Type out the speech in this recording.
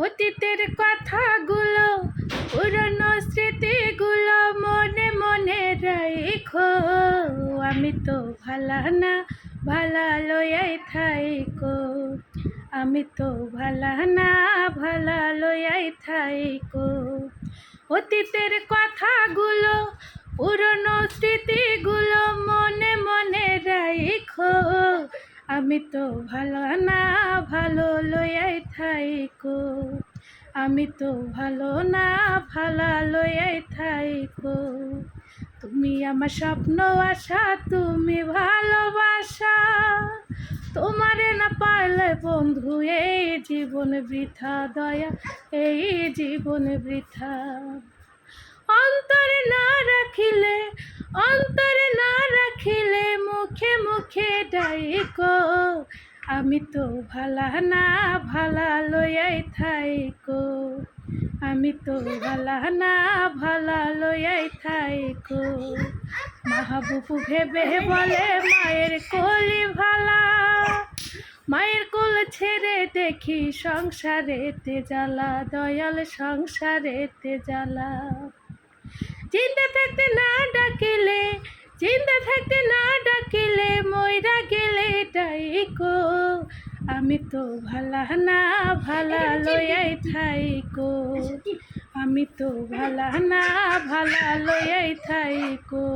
অতীতের কথাগুলো পুরনো স্মৃতিগুলো মনে মনে রাখো। আমি তো ভালা না ভালা লইয়াই থাইকো। আমি তো ভালা না ভালা লইয়াই থাইকো। অতীতের কথাগুলো পুরনো স্মৃতিগুলো মনে মনে রাখো। আমি তো ভালো না ভালো লইয়াই থাইকো। আমি তো ভালো না ভালা লইয়াই থাইকো। তুমি আমার স্বপ্ন আশা, তুমি ভালোবাসা। তোমারে না পাইলে বন্ধু এই জীবন বৃথা, দয়া এই জীবন বৃথা। অন্তরে না রাখিলে, অন্তরে না রাখিলে মুখে মুখে ডাইকো। আমি তো ভালা না ভালা লইয়াই থাইকো। আমি তো ভালা না ভালা লইয়াই থাইকো। মাহবুব ভেবে বলে মায়ের কোলি ভালা। মায়ের কোল ছেড়ে দেখি সংসারেতে জ্বালা, দয়াল সংসারেতে জ্বালা। জিন্দা থাকতে না ডাকিলে, জিন্দা থাকতে না ডাকিলে মইরা গেলে ডাইকো। আমি তো ভালা না ভালা লইয়াই থাইকো। আমি তো ভালা না ভালা লইয়াই থাইকো।